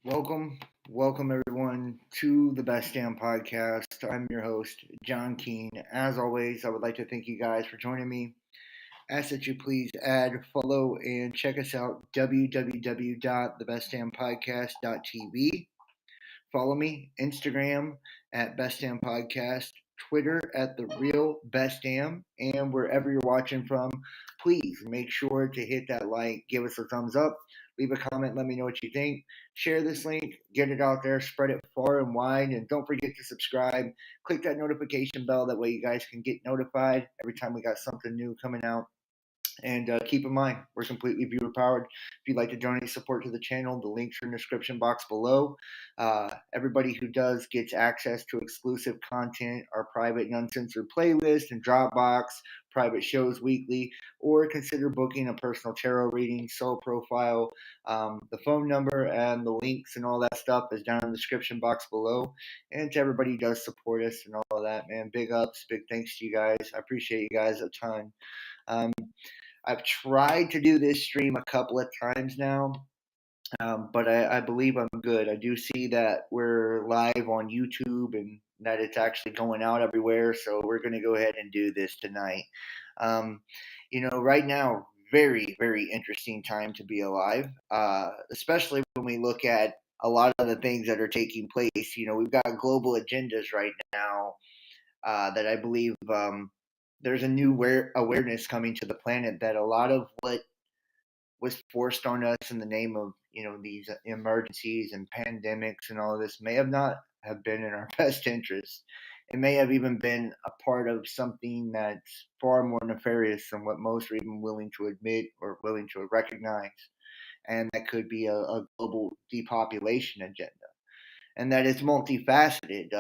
Welcome, welcome everyone to the Best Damn Podcast. I'm your host, John Keene. As always, I would like to thank you guys for joining me. Ask that you please add, follow, and check us out www.thebestdampodcast.tv. Follow me Instagram at Best Damn Podcast, Twitter at the Real Best Damn, and wherever you're watching from, please make sure to hit that like, give us a thumbs up, leave a comment, let me know what you think. Share this link, get it out there, spread it far and wide, and don't forget to subscribe. Click that notification bell, that way you guys can get notified every time we got something new coming out. And keep in mind, we're completely viewer powered. If you'd like to donate support to the channel, the links are in the description box below. Everybody who does gets access to exclusive content, our private and uncensored playlist and Dropbox, private shows weekly, or consider booking a personal tarot reading, soul profile. The phone number and the links and all that stuff is down in the description box below. And to everybody who does support us and all of that, man, big ups, big thanks to you guys. I appreciate you guys a ton. Um, I've tried to do this stream a couple of times now, but I believe I'm good. I do see that we're live on YouTube and that it's actually going out everywhere, so we're going to go ahead and do this tonight. Um, right now, very, very interesting time to be alive, especially when we look at a lot of the things that are taking place. We've got global agendas right now that I believe there's a new awareness coming to the planet that a lot of what was forced on us in the name of these emergencies and pandemics and all of this may have not have been in our best interest. It may have even been a part of something that's far more nefarious than what most are even willing to admit or willing to recognize, and that could be a global depopulation agenda, and that it's multifaceted.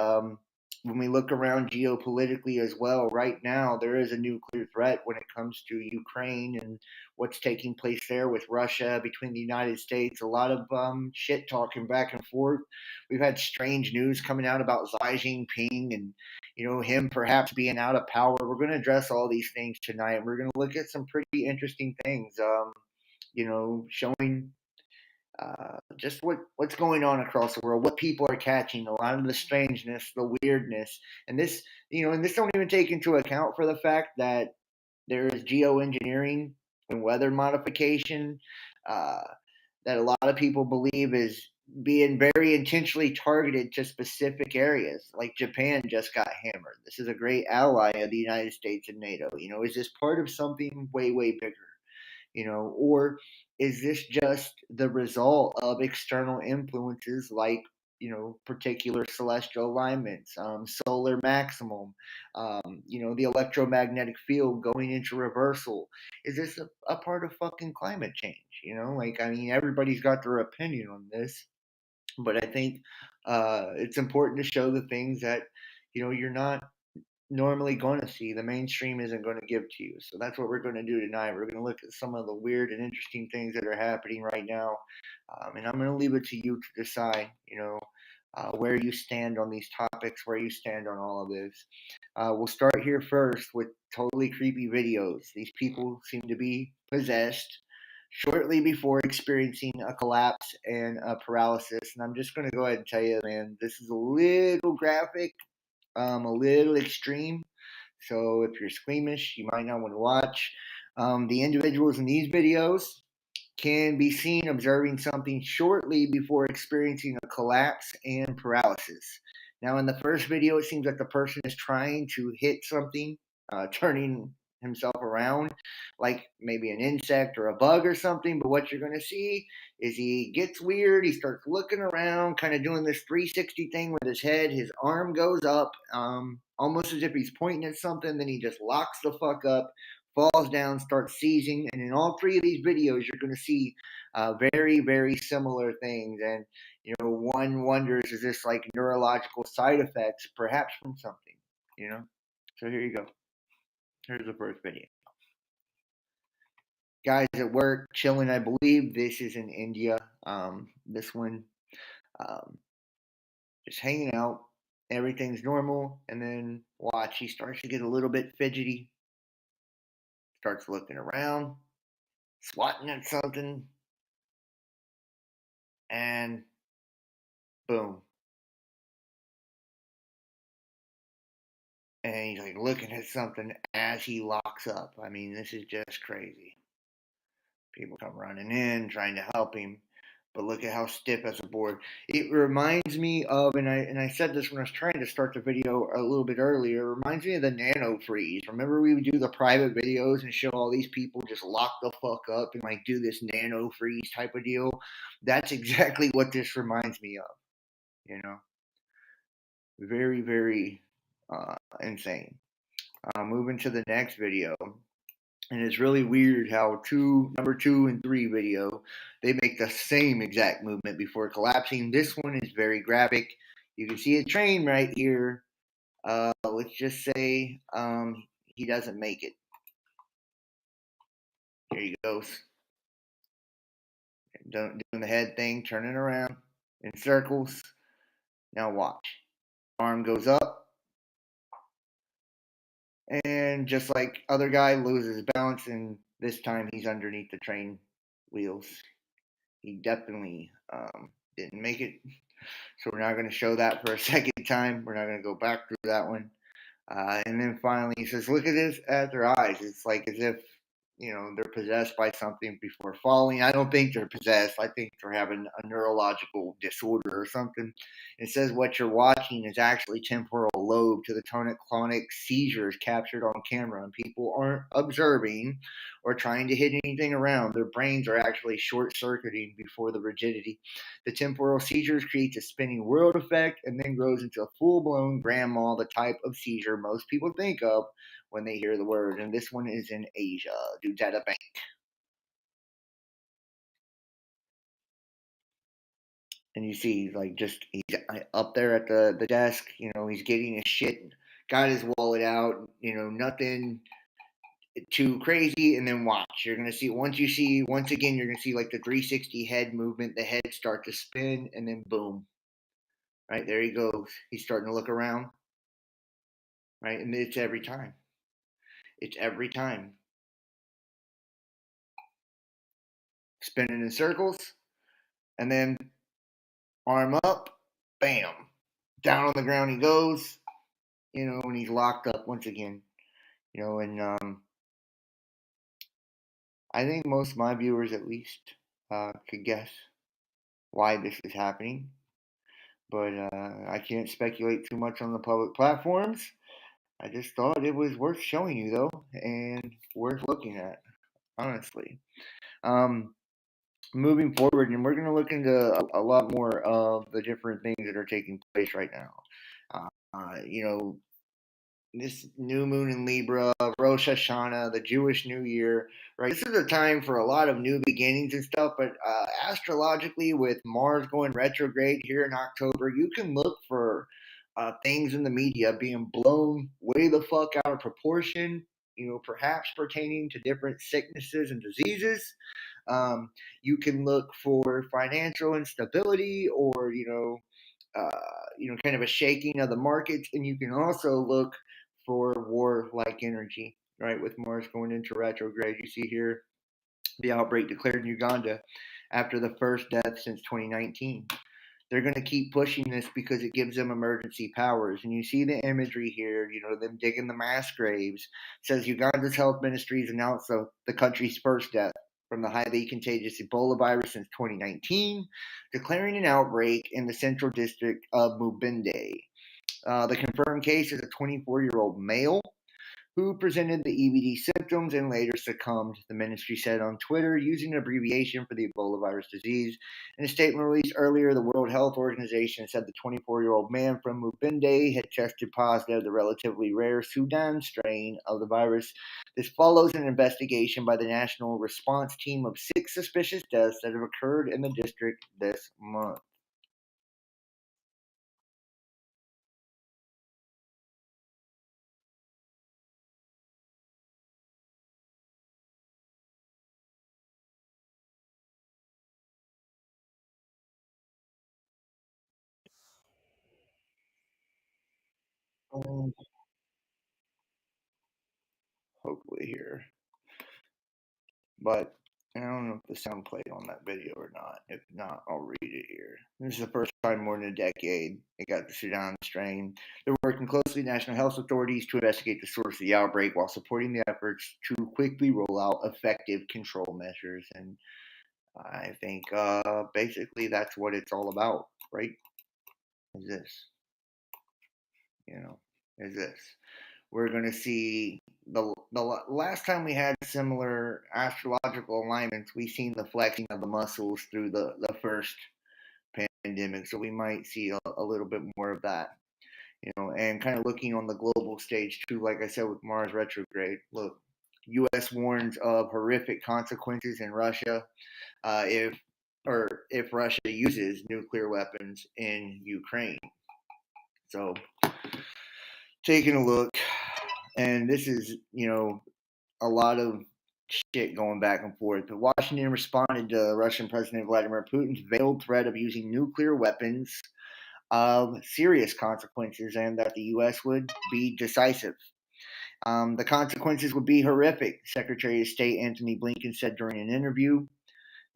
When we look around geopolitically as well, right now there is a nuclear threat when it comes to Ukraine and what's taking place there with Russia, between the United States. A lot of shit talking back and forth. We've had strange news coming out about Xi Jinping and him perhaps being out of power. We're going to address all these things tonight. We're going to look at some pretty interesting things. Showing just what's going on across the world, what people are catching, a lot of the strangeness, the weirdness, and this don't even take into account for the fact that there is geoengineering and weather modification uh, that a lot of people believe is being very intentionally targeted to specific areas. Like Japan just got hammered. This is a great ally of the United States and NATO. Is this part of something way, way bigger? Or is this just the result of external influences like, particular celestial alignments, solar maximum, the electromagnetic field going into reversal? Is this a part of fucking climate change? Everybody's got their opinion on this, but I think it's important to show the things that, you're not normally going to see, the mainstream isn't going to give to you. So that's what we're going to do tonight. We're going to look at some of the weird and interesting things that are happening right now, and I'm going to leave it to you to decide. Where you stand on these topics, where you stand on all of this. We'll start here first with totally creepy videos. These people seem to be possessed shortly before experiencing a collapse and a paralysis. And I'm just going to go ahead and tell you, man, this is a little graphic, a little extreme. So if you're squeamish, you might not want to watch. The individuals in these videos can be seen observing something shortly before experiencing a collapse and paralysis. Now, in the first video, it seems like the person is trying to hit something, turning himself around, like maybe an insect or a bug or something. But what you're going to see is he gets weird. He starts looking around, kind of doing this 360 thing with his head. His arm goes up, almost as if he's pointing at something. Then he just locks the fuck up, falls down, starts seizing. And in all three of these videos, you're going to see very, very similar things. And, one wonders, is this like neurological side effects, perhaps from something? So here you go. Here's the first video. Guys at work, chilling, I believe this is in India. This one, um, just hanging out. Everything's normal. And then watch, he starts to get a little bit fidgety, starts looking around, swatting at something, and Boom. And he's like looking at something as he locks up. I mean, this is just crazy. People come running in trying to help him, but look at how stiff as a board. It reminds me of, and I said this when I was trying to start the video a little bit earlier. It reminds me of the nano freeze. Remember we would do the private videos and show all these people just lock the fuck up and like do this nano freeze type of deal. That's exactly what this reminds me of. You know, very very insane. Moving to the next video. And it's really weird how number 2 and 3 video, they make the same exact movement before collapsing. This one is very graphic. You can see a train right here. Let's just say he doesn't make it. Here he goes. Doing the head thing, turning around in circles. Now watch. Arm goes up. And just like other guy loses balance, and this time he's underneath the train wheels. He definitely didn't make it. So we're not going to show that for a second time. We're not going to go back through that one. And then finally he says, look at this at their eyes. It's like as if, they're possessed by something before falling. I don't think they're possessed. I think they're having a neurological disorder or something. It says what you're watching is actually temporal lobe to the tonic-clonic seizures captured on camera, and people aren't observing or trying to hit anything around. Their brains are actually short-circuiting before the rigidity. The temporal seizures creates a spinning world effect and then grows into a full-blown grand mal, the type of seizure most people think of when they hear the word. And this one is in Asia. Dude's at a bank. And you see, like, just he's up there at the desk. He's getting his shit, got his wallet out. Nothing too crazy. And then watch, you're gonna see once again, you're gonna see like the 360 head movement. The head start to spin, and then boom, right there he goes. He's starting to look around, right, and it's every time. It's every time spinning in circles, and then arm up, bam, down on the ground he goes. And he's locked up once again. And I think most of my viewers, at least, could guess why this is happening. But I can't speculate too much on the public platforms. I just thought it was worth showing you, though, and worth looking at, honestly. Moving forward, and we're going to look into a lot more of the different things that are taking place right now. This new moon in Libra, Rosh Hashanah, the Jewish New Year, right? This is a time for a lot of new beginnings and stuff, but astrologically, with Mars going retrograde here in October, you can look for things in the media being blown way the fuck out of proportion, perhaps pertaining to different sicknesses and diseases. You can look for financial instability or, kind of a shaking of the markets, and you can also look for war-like energy, right? With Mars going into retrograde, you see here the outbreak declared in Uganda after the first death since 2019. They're going to keep pushing this because it gives them emergency powers. And you see the imagery here, them digging the mass graves. It says Uganda's health ministry has announced the country's first death from the highly contagious Ebola virus since 2019, declaring an outbreak in the central district of Mubende. The confirmed case is a 24-year-old male who presented the EBD symptoms and later succumbed, the ministry said on Twitter, using an abbreviation for the Ebola virus disease. In a statement released earlier, the World Health Organization said the 24-year-old man from Mubende had tested positive the relatively rare Sudan strain of the virus. This follows an investigation by the National Response Team of 6 suspicious deaths that have occurred in the district this month. Hopefully here. But I don't know if the sound played on that video or not. If not, I'll read it here. This is the first time in more than a decade they got the Sudan strain. They're working closely with national health authorities to investigate the source of the outbreak while supporting the efforts to quickly roll out effective control measures. And I think basically that's what it's all about, right? Is this, you know, is this. We're going to see the last time we had similar astrological alignments, we seen the flexing of the muscles through the first pandemic. So we might see a little bit more of that, and kind of looking on the global stage too. Like I said with Mars retrograde, look, U.S. warns of horrific consequences in Russia if Russia uses nuclear weapons in Ukraine. So taking a look, and this is a lot of shit going back and forth. But Washington responded to Russian President Vladimir Putin's veiled threat of using nuclear weapons of serious consequences and that the U.S. would be decisive. The consequences would be horrific, Secretary of State Antony Blinken said during an interview.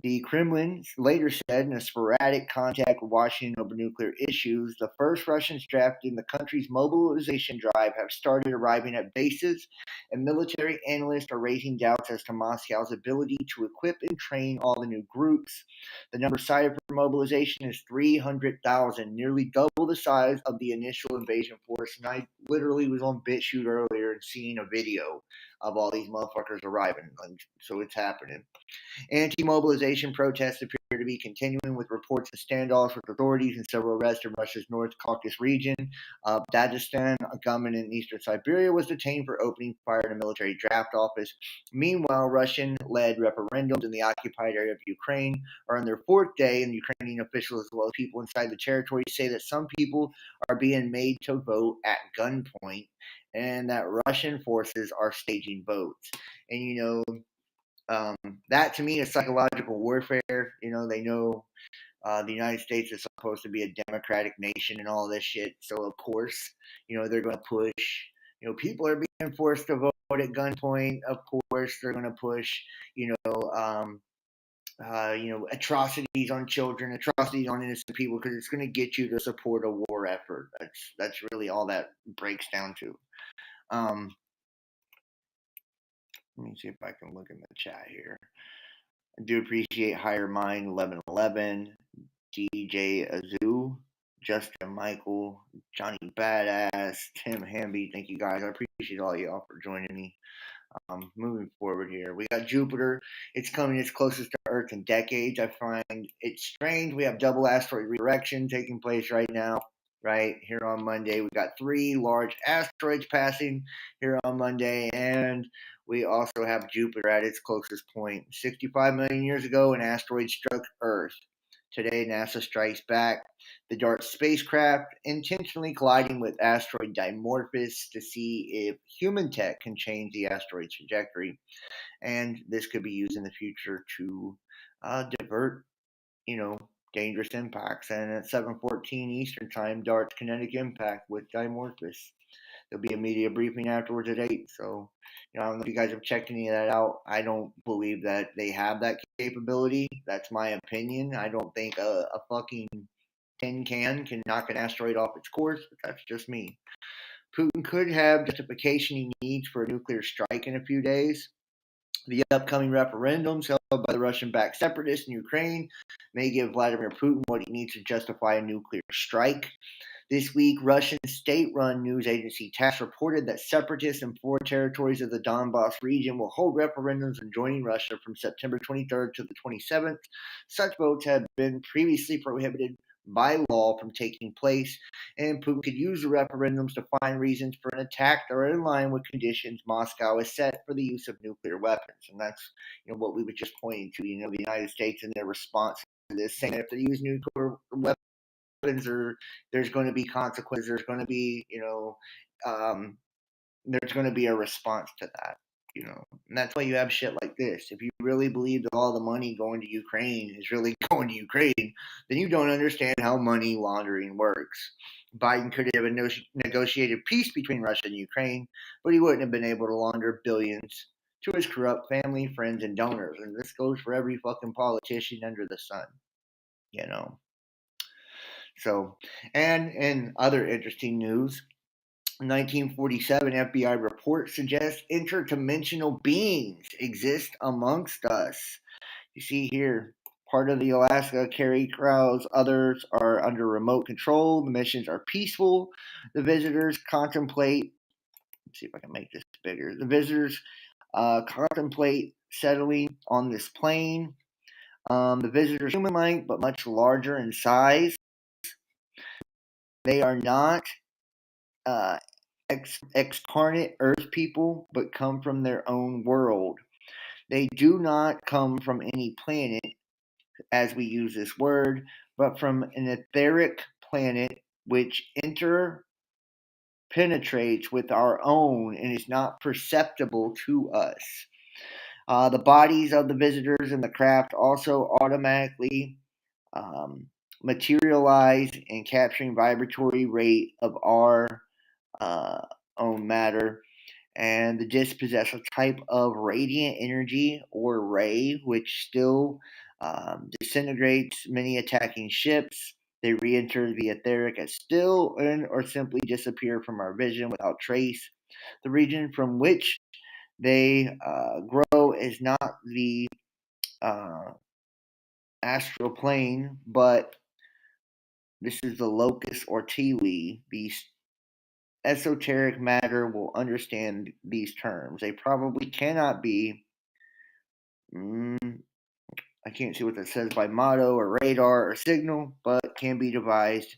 The Kremlin later said in a sporadic contact with Washington over nuclear issues, the first Russians drafted in the country's mobilization drive have started arriving at bases, and military analysts are raising doubts as to Moscow's ability to equip and train all the new groups. The number cited for mobilization is 300,000, nearly double the size of the initial invasion force. And I literally was on BitChute earlier and seeing a video of all these motherfuckers arriving. So it's happening. Anti-mobilization protests appear to be continuing, with reports of standoffs with authorities and several arrests in Russia's North Caucasus region. Dagestan, a gunman in eastern Siberia, was detained for opening fire in a military draft office. Meanwhile, Russian-led referendums in the occupied area of Ukraine are on their fourth day, and Ukrainian officials, as well as people inside the territory, say that some people are being made to vote at gunpoint and that Russian forces are staging votes. And that to me is psychological warfare. They know the United States is supposed to be a democratic nation and all this shit. So of course, they're going to push. People are being forced to vote at gunpoint. Of course, they're going to push. Atrocities on children, atrocities on innocent people, because it's going to get you to support a war effort. That's really all that breaks down to. Let me see if I can look in the chat here. I do appreciate Higher Mind 1111, DJ Azu, Justin Michael, Johnny Badass, Tim Hamby. Thank you guys. I appreciate all y'all for joining me. Moving forward here, we got Jupiter. It's coming its closest to Earth in decades. I find it strange. We have double asteroid redirection taking place right now. Right here on Monday, we got 3 large asteroids passing here on Monday, and we also have Jupiter at its closest point. 65 million years ago, an asteroid struck Earth. Today, NASA strikes back the DART spacecraft, intentionally colliding with asteroid Dimorphos to see if human tech can change the asteroid's trajectory. And this could be used in the future to divert, dangerous impacts. And at 7:14 Eastern Time, DART's kinetic impact with Dimorphos. There'll be a media briefing afterwards at 8. So, I don't know if you guys have checked any of that out. I don't believe that they have that capability. That's my opinion. I don't think a fucking tin can knock an asteroid off its course, but that's just me. Putin could have justification he needs for a nuclear strike in a few days. The upcoming referendums held by the Russian-backed separatists in Ukraine may give Vladimir Putin what he needs to justify a nuclear strike. This week, Russian state-run news agency TASS reported that separatists in 4 territories of the Donbass region will hold referendums on joining Russia from September 23rd to the 27th. Such votes had been previously prohibited by law from taking place, and Putin could use the referendums to find reasons for an attack that are in line with conditions Moscow has set for the use of nuclear weapons. And that's what we were just pointing to. The United States in their response to this, saying that if they use nuclear weapons, or there's going to be consequences, there's going to be there's going to be a response to that. And that's why you have shit like this. If you really believe that all the money going to Ukraine is really going to Ukraine, then you don't understand how money laundering works. Biden could have negotiated peace between Russia and Ukraine, but he wouldn't have been able to launder billions to his corrupt family, friends, and donors. And this goes for every fucking politician under the sun, you know. So, and in other interesting news, 1947 FBI report suggests interdimensional beings exist amongst us. You see here, part of the Alaska carry crowds, others are under remote control. The missions are peaceful. The visitors contemplate, let's see if I can make this bigger. The visitors contemplate settling on this plane. The visitors are human-like, but much larger in size. They are not uh, excarnate Earth people, but come from their own world. They do not come from any planet, as we use this word, but from an etheric planet which interpenetrates with our own and is not perceptible to us. The bodies of the visitors and the craft also automatically um, materialize in capturing vibratory rate of our uh, own matter, and the disc possess a type of radiant energy or ray which still disintegrates many attacking ships. They re-enter the etheric as still or simply disappear from our vision without trace. The region from which they grow is not the uh, astral plane, but this is the locus or Tili. The esoteric matter will understand these terms. They probably cannot be, I can't see what that says by motto or radar or signal, but can be devised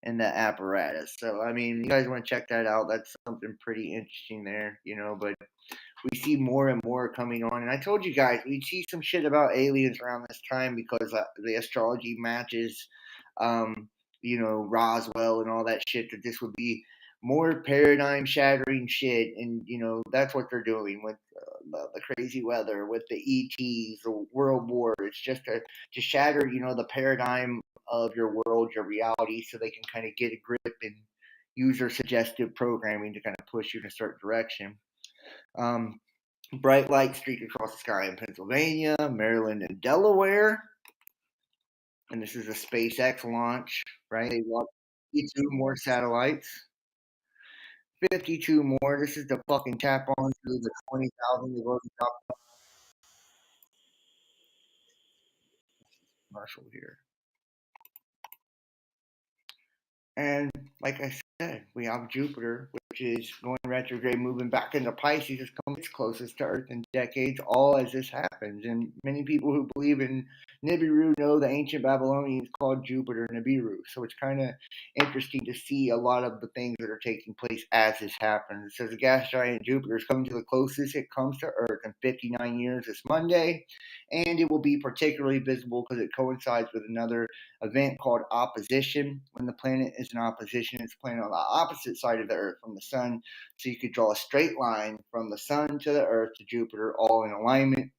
in the apparatus. So, I mean, you guys want to check that out. That's something pretty interesting there, you know, but we see more and more coming on. And I told you guys, we'd see some shit about aliens around this time because the astrology matches, um, you know, Roswell and all that shit, that this would be more paradigm shattering shit. And, you know, that's what they're doing with the crazy weather, with the ETs, the world war. It's just to shatter, you know, the paradigm of your world, your reality, so they can kind of get a grip and use their suggestive programming to kind of push you in a certain direction. Um, Bright lights streak across the sky in Pennsylvania, Maryland, and Delaware. And this is a SpaceX launch, right? They launched 52 more satellites. 52 more. This is the fucking tap on to the 20,000 they've already dropped commercial here. And like I said, we have Jupiter, which is going retrograde, moving back into Pisces. It's coming its closest to Earth in decades, all as this happens. And many people who believe in Nibiru know the ancient Babylonians called Jupiter Nibiru. So it's kind of interesting to see a lot of the things that are taking place as this happens. It says the gas giant Jupiter is coming to the closest it comes to Earth in 59 years this Monday. And it will be particularly visible because it coincides with another event called opposition. When the planet is in opposition, it's playing on the opposite side of the Earth from the Sun. So you could draw a straight line from the Sun to the Earth to Jupiter, all in alignment.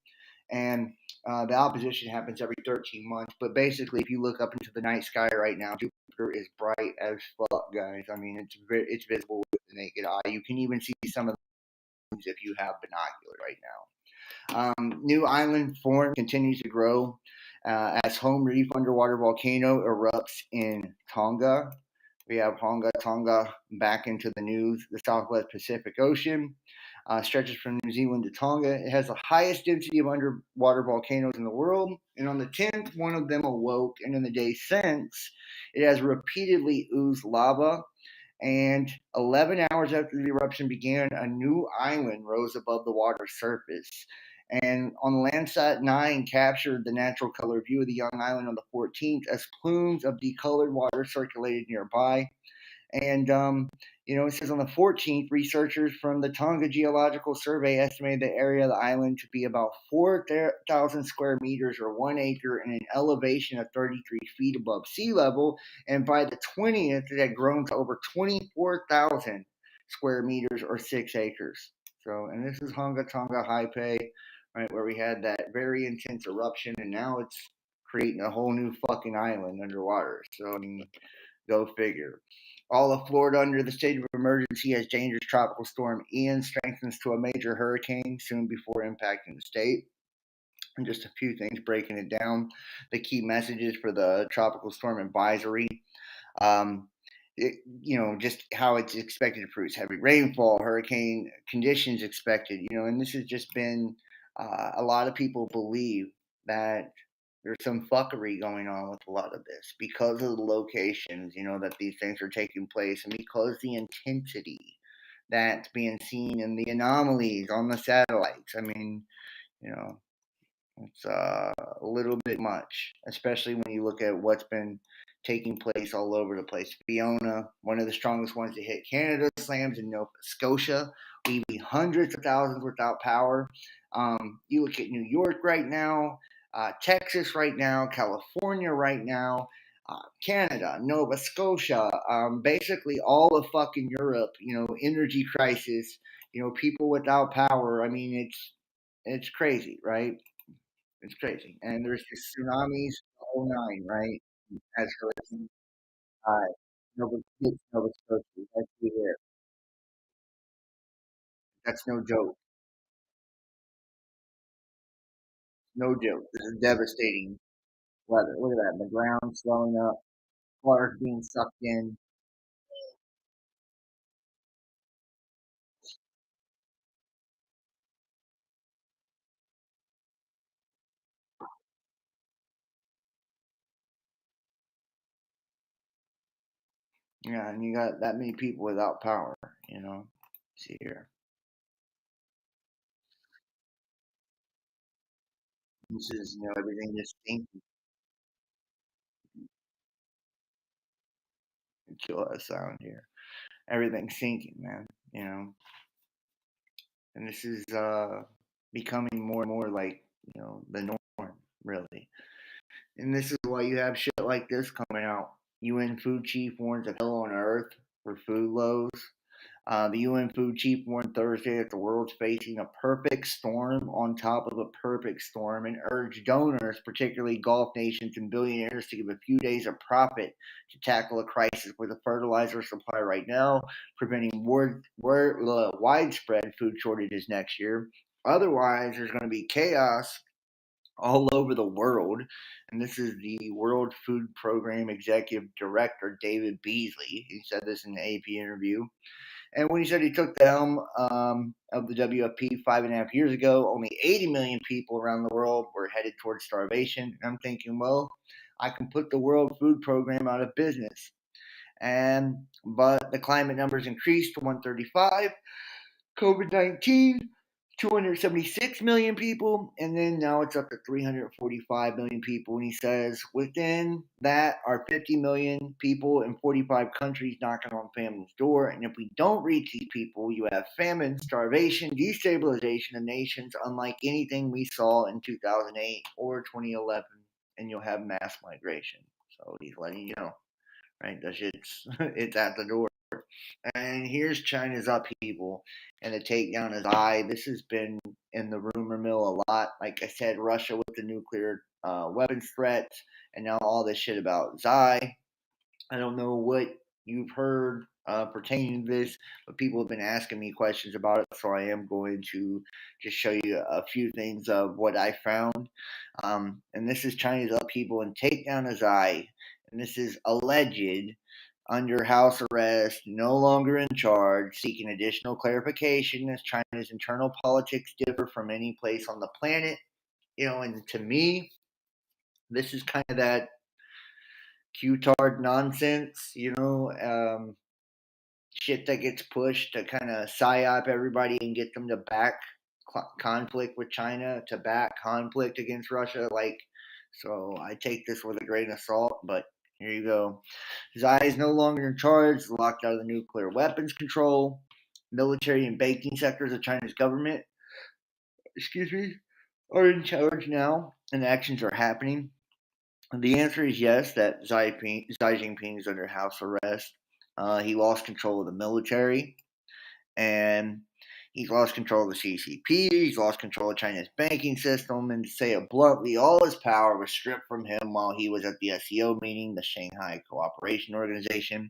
And the opposition happens every 13 months. But basically, if you look up into the night sky right now, Jupiter is bright as fuck, guys. I mean, it's visible with the naked eye. You can even see some of the moons if you have binocular right now. New island form continues to grow as Home Reef underwater volcano erupts in Tonga. We have Tonga back into the news. The Southwest Pacific Ocean stretches from New Zealand to Tonga. It has the highest density of underwater volcanoes in the world. And on the 10th, one of them awoke. And in the days since, it has repeatedly oozed lava, and 11 hours after the eruption began, a new island rose above the water's surface. And on Landsat 9 captured the natural color view of the young island on the 14th as plumes of decolored water circulated nearby. And, it says on the 14th, researchers from the Tonga Geological Survey estimated the area of the island to be about 4,000 square meters or 1 acre and an elevation of 33 feet above sea level. And by the 20th, it had grown to over 24,000 square meters or 6 acres. So, and this is Hunga Tonga Haipe, right, where we had that very intense eruption, and now it's creating a whole new fucking island underwater. So, I mean, Go figure. All of Florida under the state of emergency as dangerous tropical storm Ian strengthens to a major hurricane soon before impacting the state. And just a few things breaking it down. The key messages for the tropical storm advisory. Um, just how it's expected to produce heavy rainfall, hurricane conditions expected, and this has just been a lot of people believe that there's some fuckery going on with a lot of this because of the locations, that these things are taking place and because the intensity that's being seen and the anomalies on the satellites. I mean, you know, it's a little bit much, especially when you look at what's been taking place all over the place. Fiona, one of the strongest ones to hit Canada, slams in Nova Scotia, leaving hundreds of thousands without power. You look at New York right now, Texas right now, California right now, Canada, Nova Scotia, basically all of fucking Europe. Energy crisis. People without power. I mean, it's crazy, right? It's crazy. And there's just tsunamis, the whole nine, right? As hurricane, uh, Nova Scotia. Let's be here. That's no joke. No joke. This is devastating weather. Look at that. The ground swelling up, water being sucked in. Yeah, and you got that many people without power, you know. See here. This is, everything just sinking. Kill that sound here. Everything's sinking, man. You know. And this is becoming more and more like, the norm, really. And this is why you have shit like this coming out. UN food chief warns of hell on earth for food lows. The UN food chief warned Thursday that the world's facing a perfect storm on top of a perfect storm and urged donors, particularly Gulf nations and billionaires, to give a few days of profit to tackle a crisis with a fertilizer supply right now, preventing widespread food shortages next year. Otherwise, there's going to be chaos all over the world. And this is the World Food Program Executive Director, David Beasley. He said this in an AP interview. And when he said he took the helm of the WFP 5.5 years ago, only 80 million people around the world were headed towards starvation. And I'm thinking, well, I can put the World Food Program out of business. But the climate numbers increased to 135. COVID-19, 276 million people, and then now it's up to 345 million people. And he says within that are 50 million people in 45 countries knocking on family's door. And if we don't reach these people, you have famine, starvation, destabilization of nations unlike anything we saw in 2008 or 2011, and you'll have mass migration. So he's letting you know, right? That shit's it's at the door. And here's China's upheaval and the takedown of Xi. This has been in the rumor mill a lot. Like I said, Russia with the nuclear weapons threats, and now all this shit about Xi. I don't know what you've heard pertaining to this, but people have been asking me questions about it, so I am going to just show you a few things of what I found. And this is China's upheaval and takedown of Xi, and this is alleged under house arrest, no longer in charge, seeking additional clarification as China's internal politics differ from any place on the planet. And to me, this is kind of that Q-tard nonsense, shit that gets pushed to kind of psyop everybody and get them to back conflict with China, to back conflict against Russia. So I take this with a grain of salt, but here you go. Xi is no longer in charge, locked out of the nuclear weapons control. Military and banking sectors of China's government, are in charge now, and actions are happening. The answer is yes, that Xi Jinping is under house arrest. He lost control of the military, and He's lost control of the CCP. He's lost control of China's banking system. And to say it bluntly, all his power was stripped from him while he was at the SCO meeting, the Shanghai Cooperation Organization.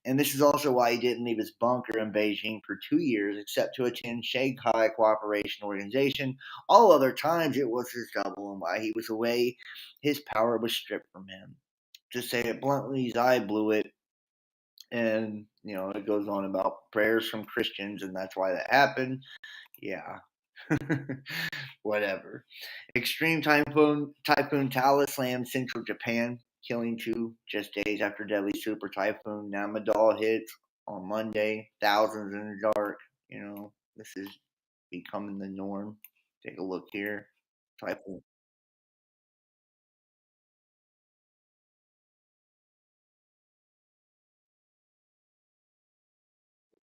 And this is also why he didn't leave his bunker in Beijing for 2 years, except to attend Shanghai Cooperation Organization. All other times it was his double, and while he was away, his power was stripped from him. To say it bluntly, his eye blew it. And, it goes on about prayers from Christians, and that's why that happened. Yeah. Whatever. Extreme Typhoon Tala slammed central Japan, killing two just days after deadly super typhoon Namadal hits on Monday. Thousands in the dark. This is becoming the norm. Take a look here. Typhoon.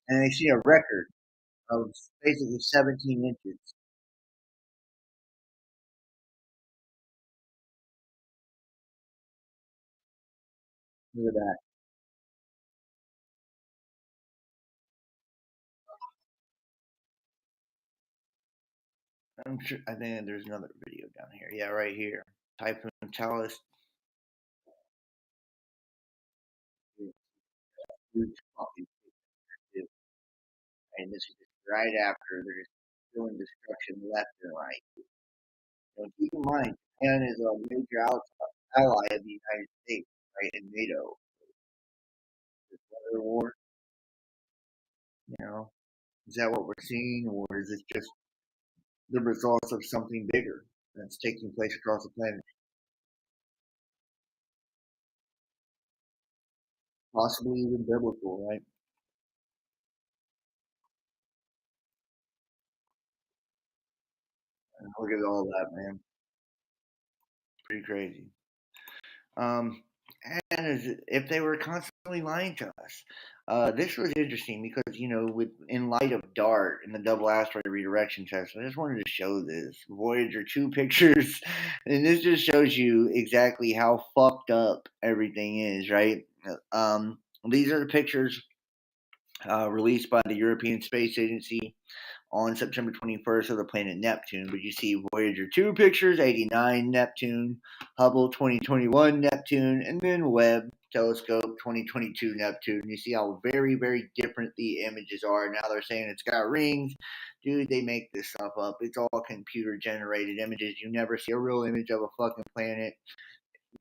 And they see a record of basically 17 inches. Look at that. I'm sure. I think there's another video down here. Yeah, right here. Typhoon Talis. Huge fucking shit. And this is right after they're just doing destruction left and right. Keep in mind, Japan is a major ally of the United States, right, in NATO. This weather war, you know, is that what we're seeing, or is it just the results of something bigger that's taking place across the planet? Possibly even biblical, right? And look at all that, man. Pretty crazy. Um, and if they were constantly lying to us. This was interesting because with in light of DART and the double asteroid redirection test, I just wanted to show this Voyager 2 pictures, and this just shows you exactly how fucked up everything is, right? These are the pictures released by the European Space Agency on September 21st of the planet Neptune. But you see Voyager 2 pictures, 89 Neptune, Hubble 2021 Neptune, and then Webb Telescope 2022 Neptune. You see how very, very different the images are. Now they're saying it's got rings. Dude, they make this stuff up. It's all computer generated images. You never see a real image of a fucking planet.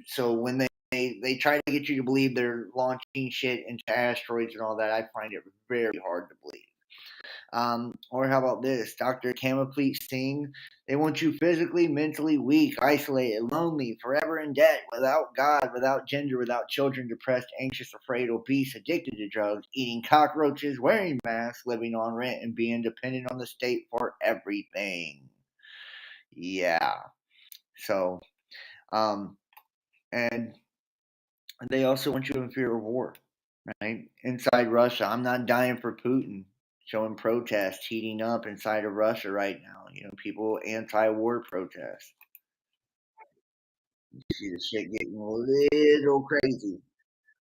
So when they try to get you to believe they're launching shit into asteroids and all that, I find it very hard to believe. Or how about this? Dr. Kamapleet Singh, they want you physically, mentally weak, isolated, lonely, forever in debt, without God, without gender, without children, depressed, anxious, afraid, obese, addicted to drugs, eating cockroaches, wearing masks, living on rent, and being dependent on the state for everything. Yeah. So, and they also want you in fear of war, right? Inside Russia, I'm not dying for Putin. Showing protests heating up inside of Russia right now. People anti-war protests. You see the shit getting a little crazy.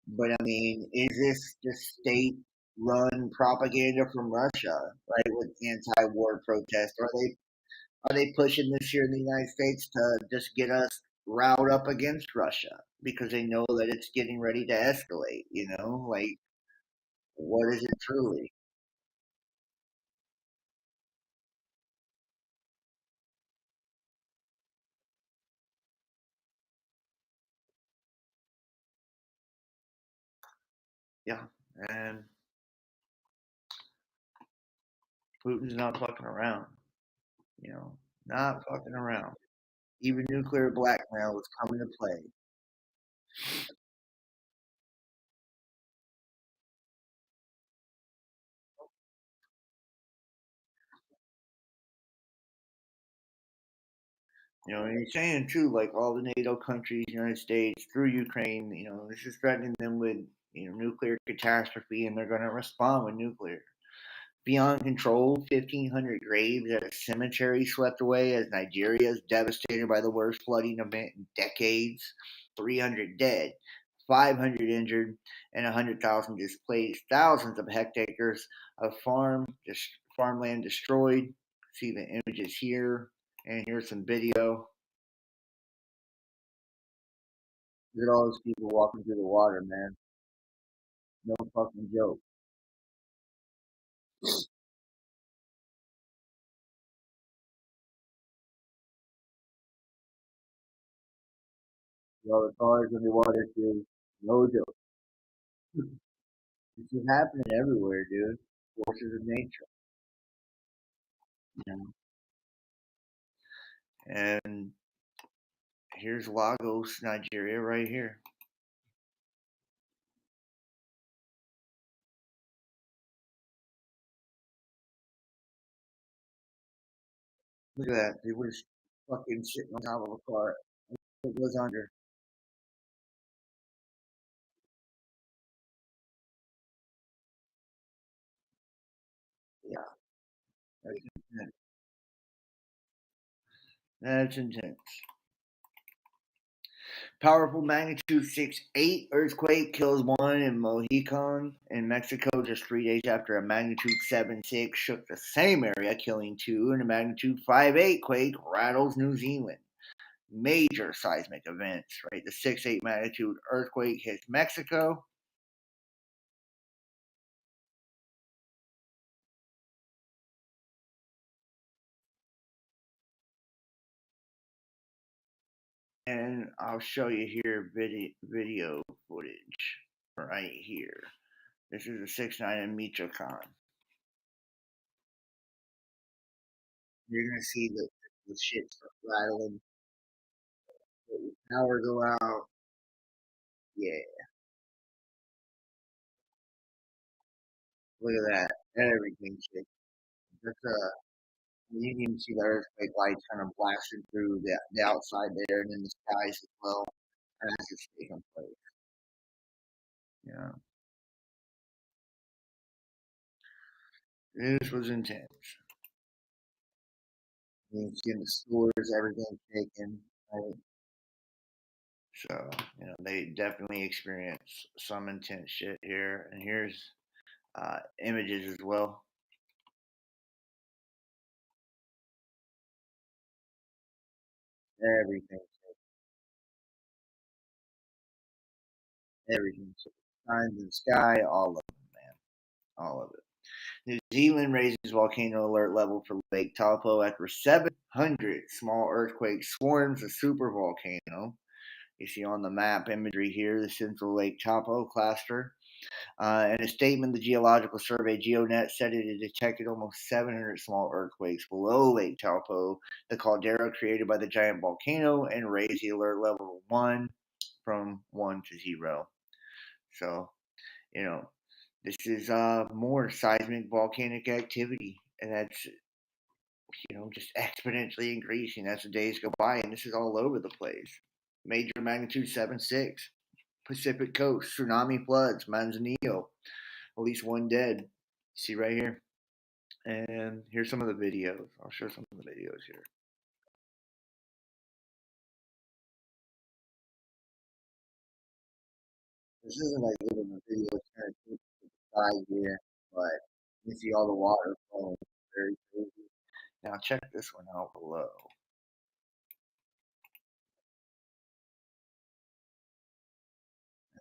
But I mean, is this the state-run propaganda from Russia, right? With anti-war protests, are they pushing this here in the United States to just get us riled up against Russia because they know that it's getting ready to escalate? Like what is it truly? Yeah, and Putin's not fucking around. Not fucking around. Even nuclear blackmail is coming to play. And he's saying too, like all the NATO countries, United States, through Ukraine, this is threatening them with, nuclear catastrophe, and they're going to respond with nuclear. Beyond control, 1,500 graves at a cemetery swept away as Nigeria is devastated by the worst flooding event in decades. 300 dead, 500 injured, and 100,000 displaced. Thousands of hectares of farmland destroyed. See the images here, and here's some video. Look at all those people walking through the water, man. No fucking joke. All the cars in the water, too. No joke. This is happening everywhere, dude. Forces of nature. You know? And here's Lagos, Nigeria, right here. Look at that. They were just fucking sitting on top of a car. It was under. Yeah, that's intense. That's intense. Powerful magnitude 6.8 earthquake kills one in Mohican in Mexico just 3 days after a magnitude 7.6 shook the same area, killing two, and a magnitude 5.8 quake rattles New Zealand. Major seismic events, right? The 6.8 magnitude earthquake hits Mexico. And I'll show you here video footage right here. This is a 6.9 in Michoacan. You're gonna see the shit start rattling, the power go out. Yeah, look at that. Everything shit. That's you can even see the earthquake lights kind of blasting through the outside there and in the skies as well as it's taking place. Yeah, this was intense. You can see in the stores, everything taken. Right? So, they definitely experience some intense shit here. And here's images as well. Everything, everything. Signs in the sky, all of it, man. All of it. New Zealand raises volcano alert level for Lake Taupo after 700 small earthquakes swarms a supervolcano. You see on the map imagery here the Central Lake Taupo cluster. In a statement, the Geological Survey GeoNet said it had detected almost 700 small earthquakes below Lake Taupo, the caldera created by the giant volcano, and raised the alert level to 1 from 1 to 0. So, you know, this is more seismic volcanic activity, and that's just exponentially increasing as the days go by, and this is all over the place. Major magnitude 7.6, Pacific coast, tsunami floods, Manzanillo, at least one dead. See right here. And here's some of the videos. I'll show some of the videos here. This isn't like living a video, it's kind of to the side here, but you see all the water flowing. Very crazy. Now check this one out below.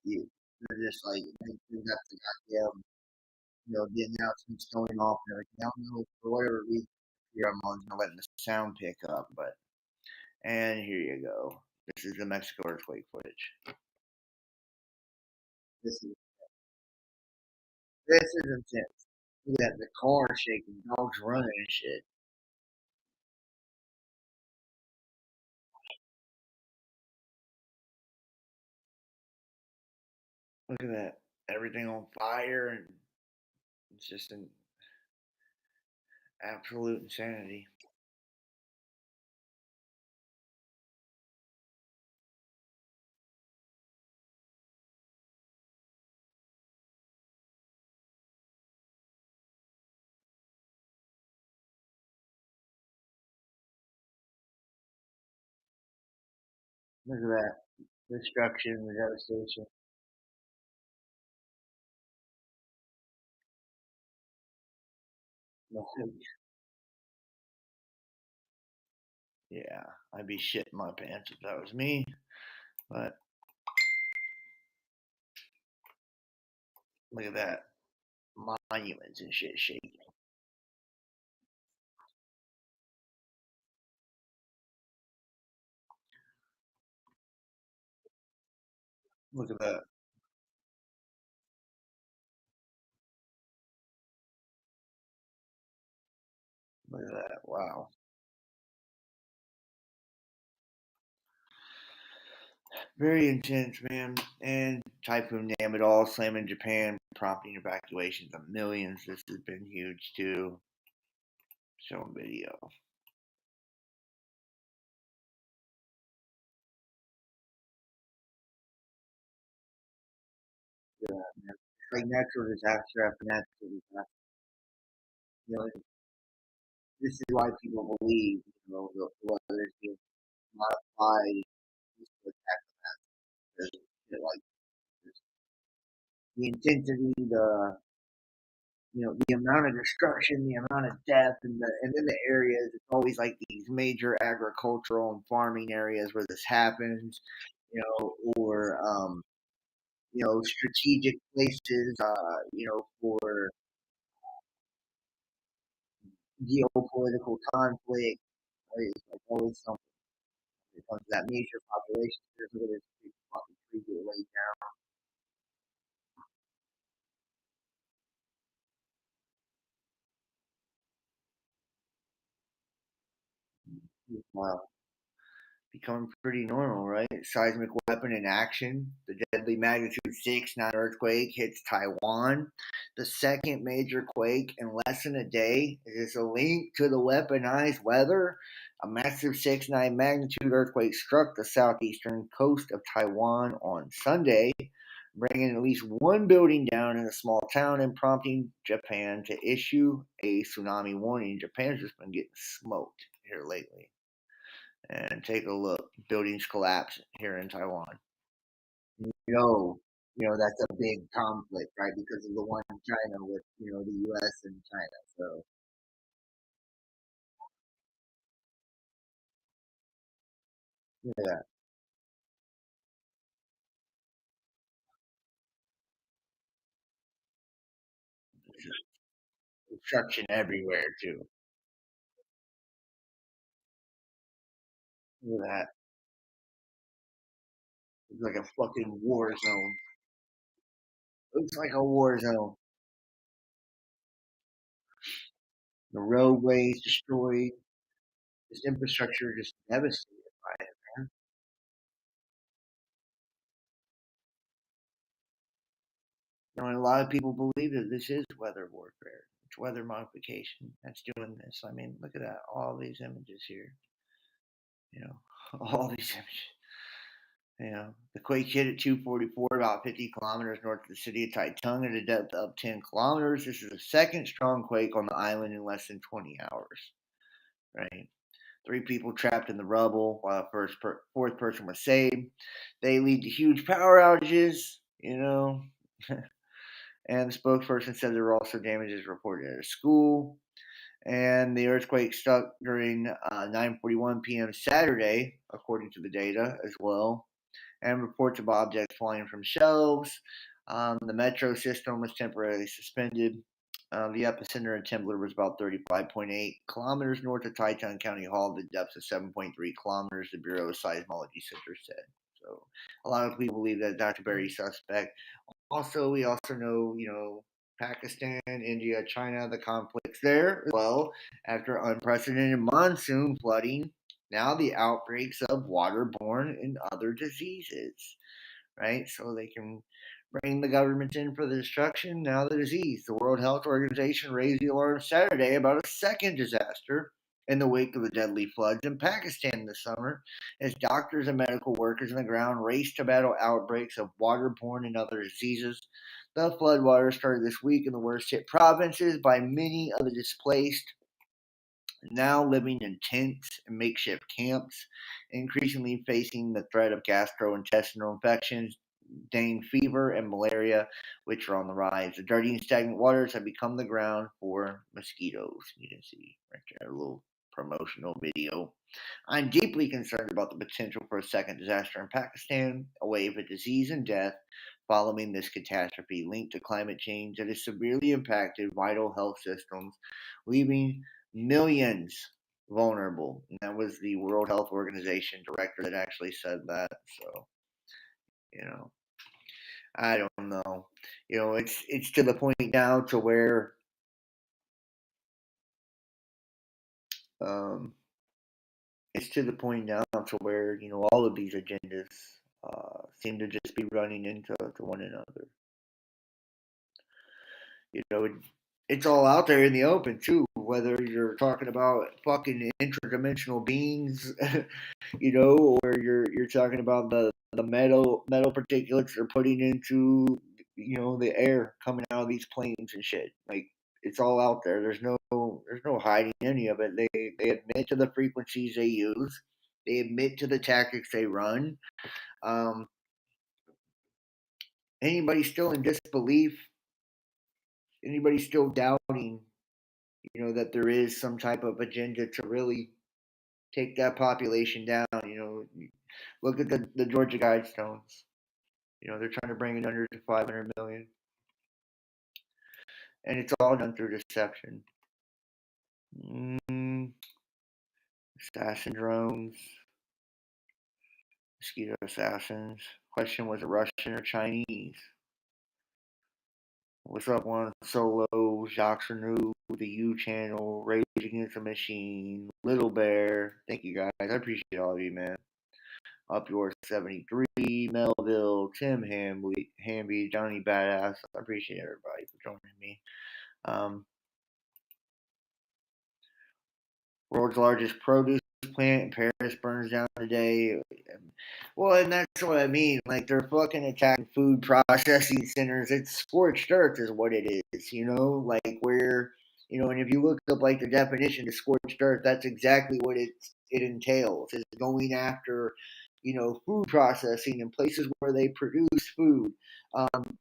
They're just like they got the goddamn the announcements going off and everything. I don't know for whatever reason here I'm on letting the sound pick up, but and here you go. This is the Mexico earthquake footage. This is this is intense. Look at that, the car shaking, dogs running and shit. Look at that, everything on fire, and it's just an absolute insanity. Look at that destruction, the devastation. Yeah, I'd be shitting my pants if that was me. But look at that. Monuments and shit shaking. Look at that. Look at that. Wow. Very intense, man. And Typhoon Namadol slamming Japan, prompting evacuations of millions. This has been huge too. Showing video. Yeah, man. It's like natural disaster after natural disaster. You know, this is why people believe, the weather is being modified to attack us. Like the intensity, the amount of destruction, the amount of death, and then the areas. It's always like these major agricultural and farming areas where this happens, or strategic places, for geopolitical conflict. Right? It's like always something when it comes to that major population. There's a little tree get laid down. Becoming pretty normal, right? Seismic weapon in action. The deadly magnitude 6.9 earthquake hits Taiwan. The second major quake in less than a day. Is this a link to the weaponized weather? A massive 6.9 magnitude earthquake struck the southeastern coast of Taiwan on Sunday, bringing at least one building down in a small town and prompting Japan to issue a tsunami warning. Japan's just been getting smoked here lately. And take a look. Buildings collapse here in Taiwan. know, that's a big conflict, right? Because of the one in China with, the U.S. and China. So, yeah, destruction everywhere, too. Look at that. It's like a fucking war zone. Looks like a war zone. The roadways destroyed. This infrastructure just devastated by it, man. And a lot of people believe that this is weather warfare. It's weather modification that's doing this. I mean, look at that. All these images here. You know, all these images. The quake hit at 2:44, about 50 kilometers north of the city of Taitung at a depth of 10 kilometers. This is the second strong quake on the island in less than 20 hours. Right, three people trapped in the rubble, while a fourth person was saved. They lead to huge power outages. And the spokesperson said there were also damages reported at a school. And the earthquake struck during 9:41 p.m. Saturday, according to the data as well, and reports of objects flying from shelves. The metro system was temporarily suspended. The epicenter in Temblor was about 35.8 kilometers north of Taitung County Hall, the depth of 7.3 kilometers, the Bureau of Seismology Center said. So a lot of people believe that that's very suspect. Also, we also know, Pakistan, India, China, the conflicts there as well. After unprecedented monsoon flooding, now the outbreaks of waterborne and other diseases, right? So they can bring the government in for the destruction, now the disease. The World Health Organization raised the alarm Saturday about a second disaster in the wake of the deadly floods in Pakistan this summer, as doctors and medical workers on the ground raced to battle outbreaks of waterborne and other diseases. The floodwaters started this week in the worst hit provinces by many of the displaced, now living in tents and makeshift camps, increasingly facing the threat of gastrointestinal infections, dengue fever, and malaria, which are on the rise. The dirty and stagnant waters have become the ground for mosquitoes. You can see right there a little promotional video. I'm deeply concerned about the potential for a second disaster in Pakistan, a wave of disease and death following this catastrophe linked to climate change that has severely impacted vital health systems, leaving millions vulnerable. And that was the World Health Organization director that actually said that. So, you know, I don't know. It's to the point now to where um, all of these agendas seem to just be running into to one another. You know, it's all out there in the open too. Whether you're talking about fucking interdimensional beings, or you're talking about the metal particulates they're putting into the air coming out of these planes and shit. Like it's all out there. There's no hiding any of it. They admit to the frequencies they use. They admit to the tactics they run. Um, anybody still in disbelief? Anybody still doubting? That there is some type of agenda to really take that population down. Look at the Georgia Guidestones. They're trying to bring it under to 500 million, and it's all done through deception. Mm, assassin drones, mosquito assassins. Question: was it Russian or Chinese? What's up, one solo? Jacques Renew, the U channel, Rage Against the Machine, Little Bear. Thank you guys. I appreciate all of you, man. Up Yours 73, Melville, Tim Hamby, Johnny Badass. I appreciate everybody for joining me. World's largest produce plant in Paris burns down today. Well, and that's what I mean. Like, they're fucking attacking food processing centers. It's scorched earth, is what it is, Like, and if you look up, like, the definition of scorched earth, that's exactly what it entails, is going after, food processing in places where they produce food,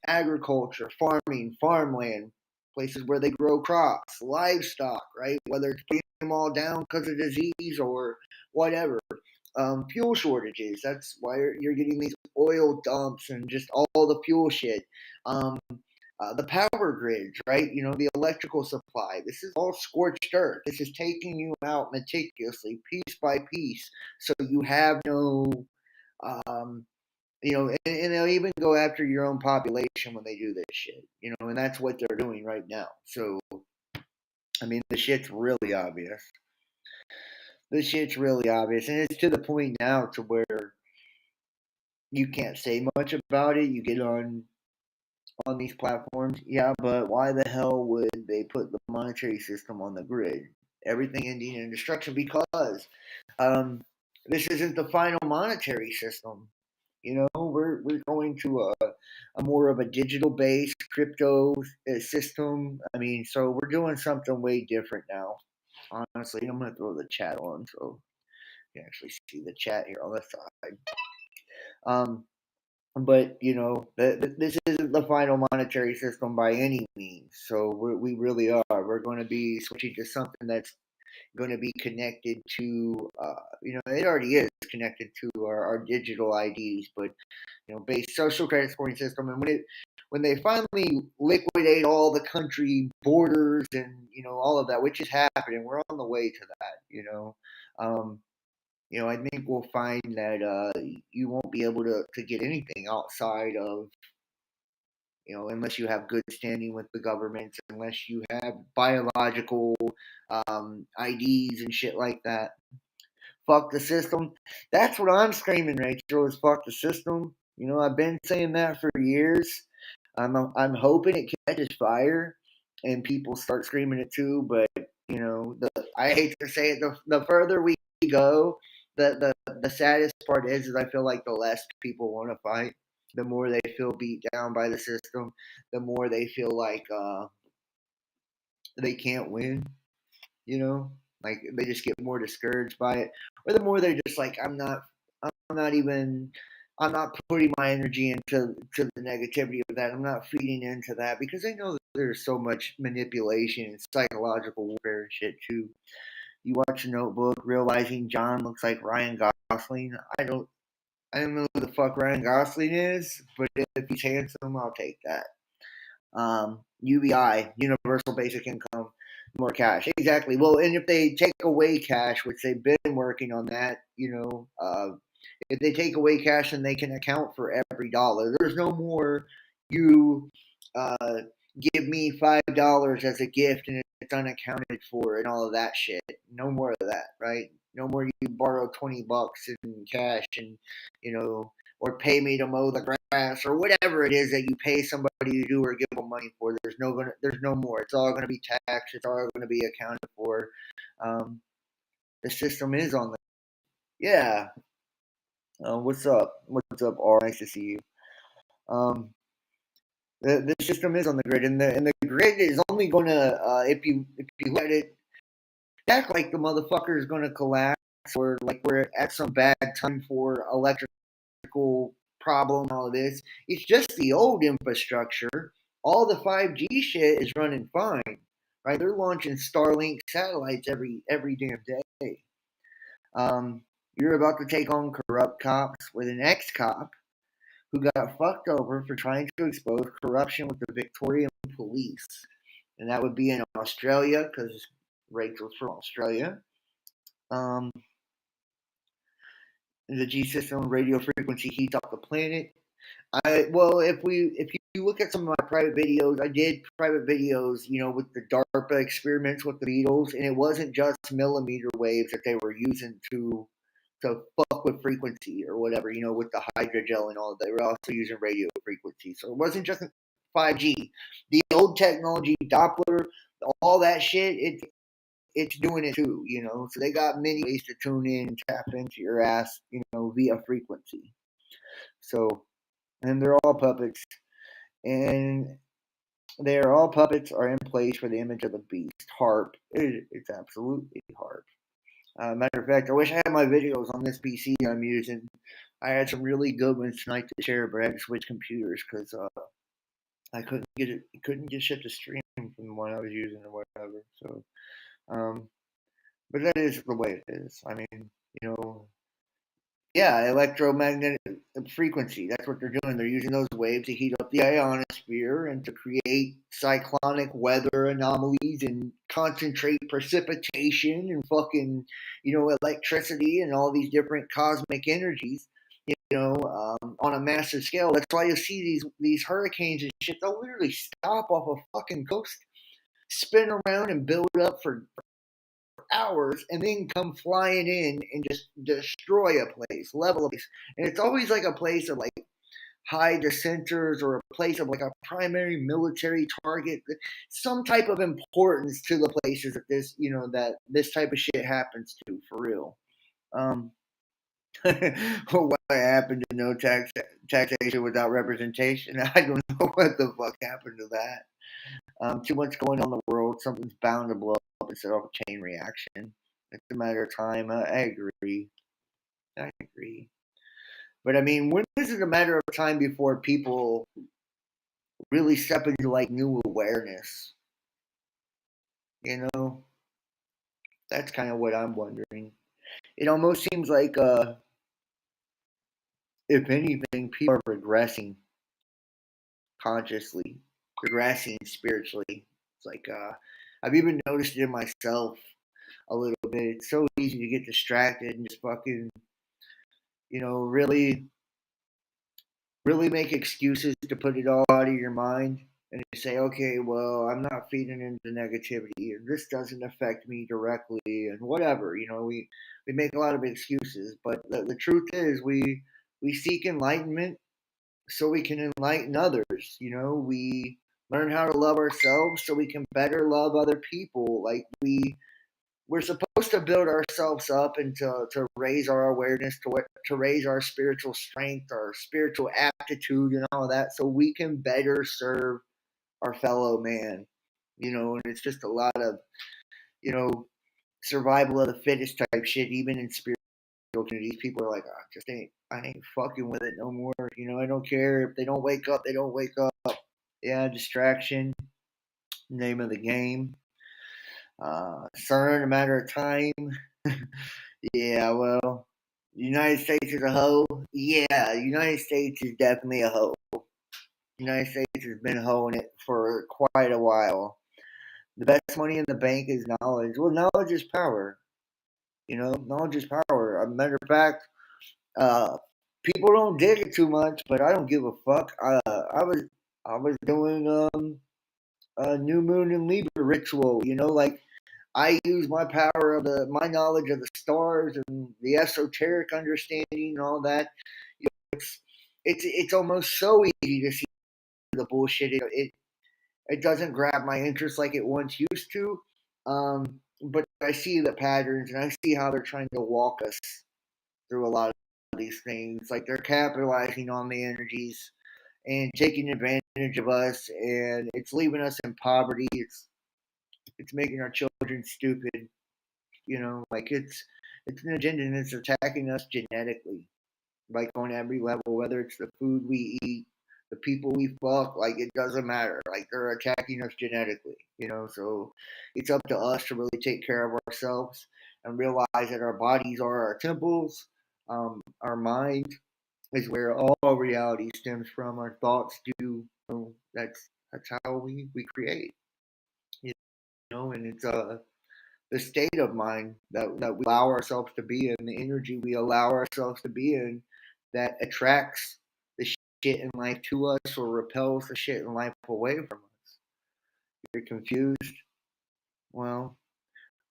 agriculture, farming, farmland, places where they grow crops, livestock, right? Whether it's putting them all down because of disease or whatever. Fuel shortages. That's why you're getting these oil dumps and just all the fuel shit. The power grids, right? The electrical supply. This is all scorched earth. This is taking you out meticulously, piece by piece, so you have no um, and they'll even go after your own population when they do this shit, and that's what they're doing right now. So, I mean, the shit's really obvious. The shit's really obvious, and it's to the point now to where you can't say much about it. You get on these platforms, yeah, but why the hell would they put the monetary system on the grid? Everything ending in destruction because this isn't the final monetary system. We're going to a more of a digital based crypto system. I mean, so we're doing something way different now. Honestly, I'm gonna throw the chat on so you can actually see the chat here on the side. Um, but this isn't the final monetary system by any means. So we really are. We're going to be switching to something that's going to be connected to, it already is connected to our digital IDs, but based social credit scoring system. And when they finally liquidate all the country borders and all of that, which is happening, we're on the way to that. I think we'll find that you won't be able to get anything outside of unless you have good standing with the government, unless you have biological IDs and shit like that. Fuck the system. That's what I'm screaming, Rachel, is fuck the system. I've been saying that for years. I'm hoping it catches fire and people start screaming it too. But I hate to say it, the further we go, the saddest part is I feel like the less people want to fight. The more they feel beat down by the system, the more they feel like they can't win. Like they just get more discouraged by it, or the more they're just like, I'm not even I'm not putting my energy into the negativity of that. I'm not feeding into that because I know that there's so much manipulation and psychological warfare and shit too. You watch a Notebook, realizing John looks like Ryan Gosling. I don't know who the fuck Ryan Gosling is, but if he's handsome, I'll take that. UBI, Universal Basic Income, more cash. Exactly. Well, and if they take away cash, which they've been working on that, if they take away cash and they can account for every dollar, there's no more you uh, give me $5 as a gift and it's unaccounted for and all of that shit. No more of that, right? No more you borrow $20 in cash and or pay me to mow the grass or whatever it is that you pay somebody to do or give them money for. There's no more. It's all gonna be taxed. It's all gonna be accounted for. Um, the system is on the yeah. What's up? What's up, R? Nice to see you. Um, the system is on the grid, and the grid is only gonna if you let it act like the motherfucker is gonna collapse or like we're at some bad time for electrical problem. All of this, it's just the old infrastructure. All the 5G shit is running fine, right? They're launching Starlink satellites every damn day. You're about to take on corrupt cops with an ex-cop who got fucked over for trying to expose corruption with the Victorian police. And that would be in Australia because Rachel's from Australia. Um, the G system radio frequency heats up the planet. If you look at some of my private videos, I did private videos, with the DARPA experiments with the Beatles, and it wasn't just millimeter waves that they were using to fuck with frequency or whatever, with the hydrogel and all that. They were also using radio frequency. So it wasn't just 5G. The old technology, Doppler, all that shit, it's doing it too, So they got many ways to tune in and tap into your ass, via frequency. So, and they're all puppets. And all puppets are in place for the image of the beast. Harp. It's absolutely harp. Matter of fact, I wish I had my videos on this PC I'm using. I had some really good ones tonight to share, but I had to switch computers because I couldn't get shit to stream from the one I was using or whatever. So, but that is the way it is. I mean, you know, yeah, electromagnetic frequency. That's what they're doing. They're using those waves to heat up the ionosphere and to create cyclonic weather anomalies and concentrate precipitation and fucking, electricity and all these different cosmic energies. On a massive scale. That's why you see these hurricanes and shit. They'll literally stop off a fucking coast, spin around, and build up for hours and then come flying in and just destroy a place, level a place. And it's always like a place of like high dissenters or a place of like a primary military target, some type of importance to the places that that this type of shit happens to for real. What happened to no taxation without representation? I don't know what the fuck happened to that. Too much going on in the world. Something's bound to blow up instead of a chain reaction. It's a matter of time. I agree. I agree. But I mean, when is it a matter of time before people really step into like new awareness? That's kind of what I'm wondering. It almost seems like, if anything, people are regressing consciously, regressing spiritually. It's like, I've even noticed it in myself a little bit. It's so easy to get distracted and just fucking, really, really make excuses to put it all out of your mind and to say, okay, well, I'm not feeding into negativity and this doesn't affect me directly and whatever. We make a lot of excuses, but the truth is we seek enlightenment so we can enlighten others. We learn how to love ourselves so we can better love other people. Like we're supposed to build ourselves up and to raise our awareness, to raise our spiritual strength, our spiritual aptitude, and all of that, so we can better serve our fellow man. And it's just a lot of you know survival of the fittest type shit, even in communities, people are like, I ain't fucking with it no more. I don't care if they don't wake up, they don't wake up. Yeah, distraction, name of the game. CERN, a matter of time. Yeah, well, the United States is a hoe. Yeah, the United States is definitely a hoe. The United States has been hoeing it for quite a while. The best money in the bank is knowledge. Well, knowledge is power. Knowledge is power. A matter of fact, uh, people don't dig it too much, but I don't give a fuck. I was doing a new moon and Libra ritual. Like I use my power of my knowledge of the stars and the esoteric understanding and all that. It's almost so easy to see the bullshit. It doesn't grab my interest like it once used to. But I see the patterns and I see how they're trying to walk us through a lot of these things. Like they're capitalizing on the energies and taking advantage of us, and it's leaving us in poverty. It's making our children stupid. Like it's an agenda and it's attacking us genetically, like on every level, whether it's the food we eat, the people we fuck, like it doesn't matter. Like they're attacking us genetically. So it's up to us to really take care of ourselves and realize that our bodies are our temples. Our mind is where all reality stems from. Our thoughts do. That's how we create. And it's the state of mind that we allow ourselves to be in, the energy we allow ourselves to be in, that attracts the shit in life to us or repels the shit in life away from us. You're confused? Well,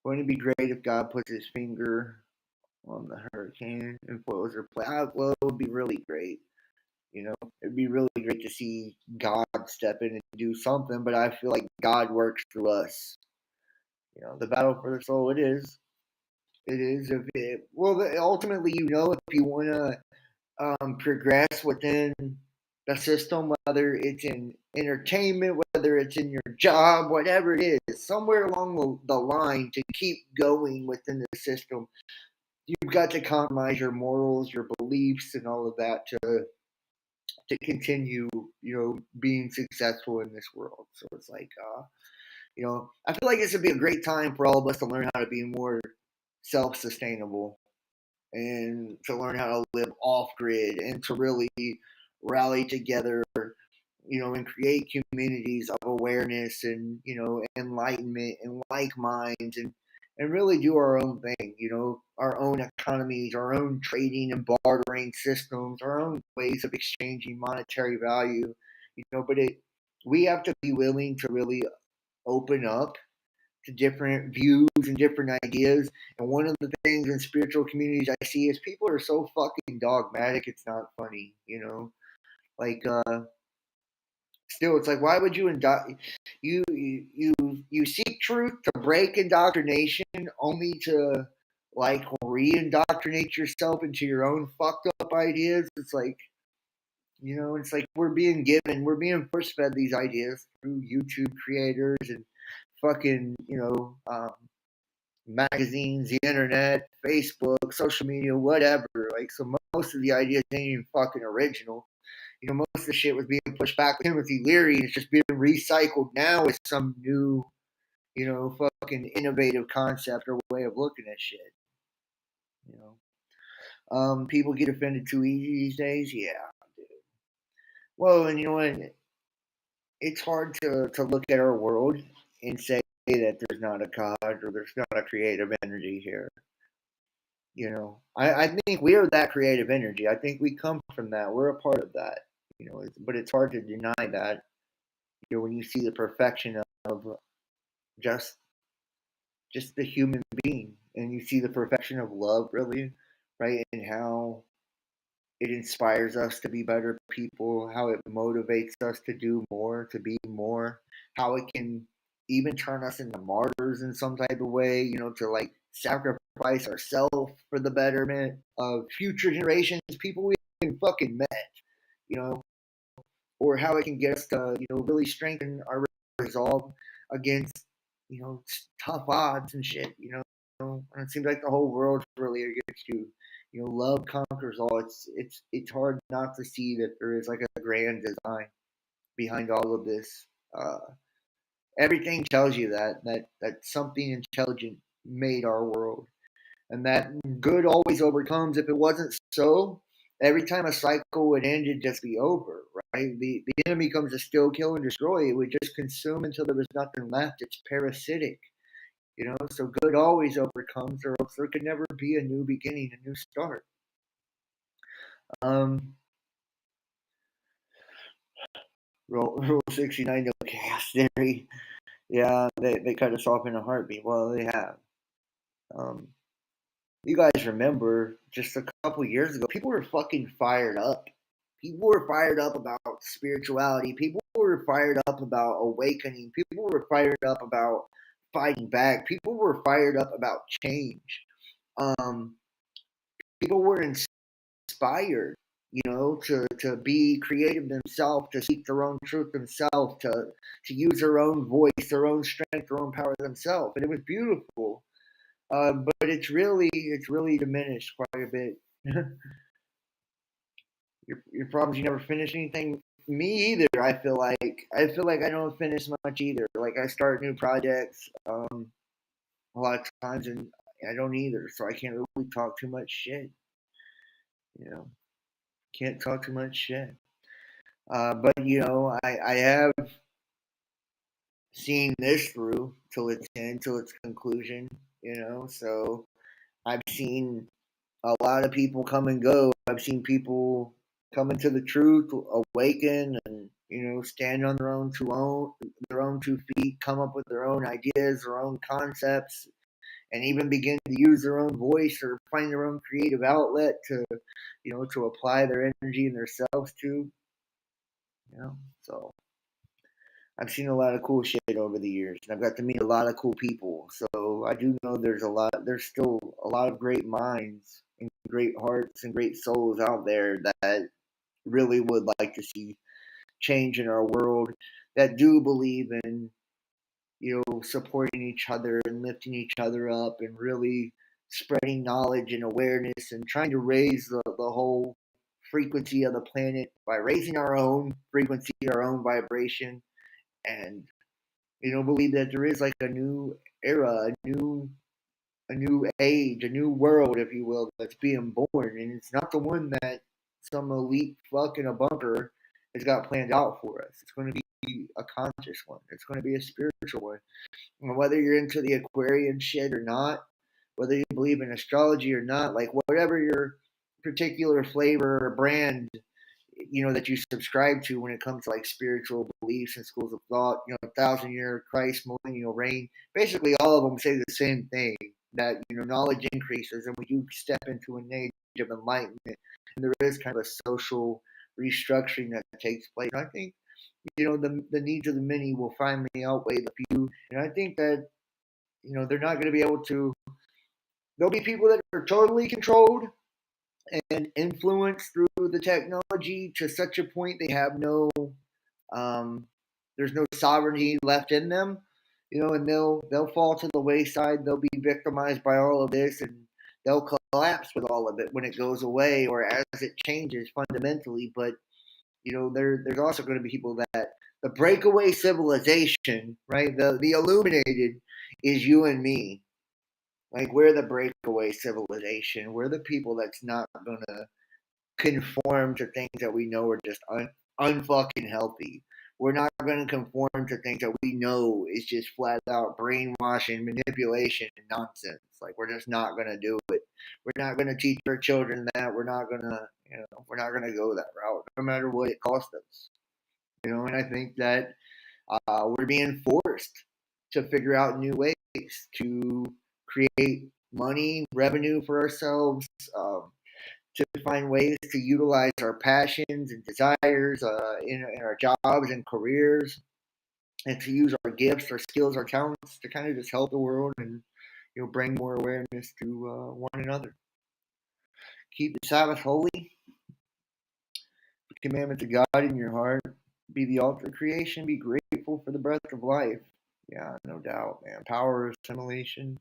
wouldn't it be great if God puts his finger on the hurricane and flows her play? Well, it would be really great. It'd be really great to see God step in and do something, but I feel like God works through us. The battle for the soul, it is. It is. Well, ultimately, if you want to progress within the system, whether it's in entertainment, whether it's in your job, whatever it is, somewhere along the line to keep going within the system, you've got to compromise your morals, your beliefs, and all of that to continue, being successful in this world. So it's like, I feel like this would be a great time for all of us to learn how to be more self-sustainable and to learn how to live off grid and to really rally together, and create communities of awareness and, enlightenment and like minds and really do our own thing, our own economies, our own trading and bartering systems, our own ways of exchanging monetary value, but we have to be willing to really open up to different views and different ideas. And one of the things in spiritual communities I see is people are so fucking dogmatic. It's not funny. Like still, it's like why would you seek truth to break indoctrination only to like re-indoctrinate yourself into your own fucked up ideas? It's like it's like we're being force fed these ideas through YouTube creators and fucking magazines, the internet, Facebook, social media, whatever. Like, so most of the ideas ain't even fucking original. Most of the shit was being pushed back with Timothy Leary, and it's just being recycled now with some new, fucking innovative concept or way of looking at shit. You people get offended too easy these days. Yeah, dude. Well, and you know what? It's hard to look at our world and say that there's not a God or there's not a creative energy here. I think we are that creative energy. I think we come from that. We're a part of that. But it's hard to deny that. When you see the perfection of just just the human being, and you see the perfection of love, really, right, and how it inspires us to be better people, how it motivates us to do more, to be more, how it can even turn us into martyrs in some type of way, to like sacrifice ourselves for the betterment of future generations, people we haven't fucking met, you know, or how it can get us to, really strengthen our resolve against, tough odds and shit, And it seems like the whole world's really against you. Love conquers all. It's hard not to see that there is like a grand design behind all of this. Uh, Everything tells you that something intelligent made our world, and that good always overcomes. If it wasn't so, every time a cycle would end, it'd just be over, right? The enemy comes to steal, kill, and destroy. It would just consume until there was nothing left. It's parasitic, So good always overcomes, or else there could never be a new beginning, a new start. Um, Rule 69, no chaos theory. Yeah, they cut us off in a heartbeat. Well, they have. Um, you guys remember just a couple years ago, people were fucking fired up. People were fired up about spirituality. People were fired up about awakening. People were fired up about fighting back. People were fired up about change. Um, People were inspired, to be creative themselves, to seek their own truth themselves, to use their own voice, their own strength, their own power themselves, and it was beautiful. But it's really diminished quite a bit. Your problems, you never finish anything. Me either. I feel like I don't finish much either. Like I start new projects a lot of times, and I don't either. So I can't really talk too much shit. You know, can't talk too much shit. But I have seen this through till its end, till its conclusion. So I've seen a lot of people come and go. I've seen people come into the truth, awaken, and stand on their own 2 feet, come up with their own ideas, their own concepts, and even begin to use their own voice or find their own creative outlet to apply their energy and themselves to. So I've seen a lot of cool shit over the years, and I've got to meet a lot of cool people. So I do know there's still a lot of great minds and great hearts and great souls out there that really would like to see change in our world, that do believe in, supporting each other and lifting each other up and really spreading knowledge and awareness and trying to raise the whole frequency of the planet by raising our own frequency, our own vibration, and believe that there is like a new era, a new age, a new world, if you will, that's being born, and it's not the one that some elite fuck in a bunker has got planned out for us. It's going to be a conscious one. It's going to be a spiritual one. And whether you're into the Aquarian shit or not, whether you believe in astrology or not, like whatever your particular flavor or brand that you subscribe to when it comes to like spiritual beliefs and schools of thought, 1,000-year Christ, millennial reign. Basically, all of them say the same thing, that knowledge increases, and when you step into an age of enlightenment, and there is kind of a social restructuring that takes place. I think the needs of the many will finally outweigh the few, and I think that they're not going to be able to. There'll be people that are totally controlled and influenced through the technology to such a point they have um, there's no sovereignty left in them, and they'll fall to the wayside. They'll be victimized by all of this, and they'll collapse with all of it when it goes away or as it changes fundamentally. But there's also going to be people that the breakaway civilization, right? The illuminated is you and me. Like we're the breakaway civilization. We're the people that's not gonna conform to things that we know are just unfucking healthy. We're not going to conform to things that we know is just flat out brainwashing, manipulation, and nonsense. Like we're just not going to do it. We're not going to teach our children that. We're not going to go that route, no matter what it costs us. And I think that we're being forced to figure out new ways to create money, revenue for ourselves, to find ways to utilize our passions and desires in our jobs and careers, and to use our gifts, our skills, our talents to kind of just help the world and bring more awareness to one another. Keep the Sabbath holy, the commandments of God in your heart. Be the altar of creation. Be grateful for the breath of life. Yeah, no doubt, man. Power of assimilation.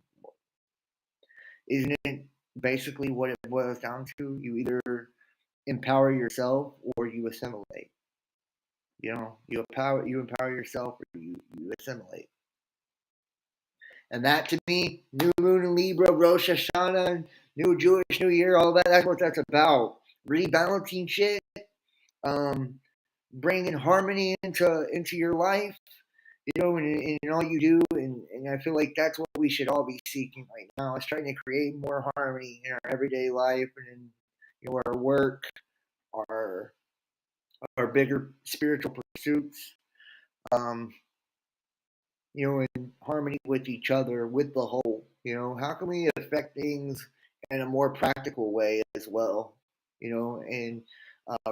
Isn't it basically what it boils down to. You either empower yourself or you assimilate. You empower yourself or you assimilate. And that to me, new moon in Libra, Rosh Hashanah, new Jewish New Year, all that, that's what that's about. Rebalancing shit, um, bringing harmony into your life, and all you do, and I feel like that's what we should all be seeking right now. Is trying to create more harmony in our everyday life and in our work, our our bigger spiritual pursuits. Um, in harmony with each other, with the whole. How can we affect things in a more practical way as well? And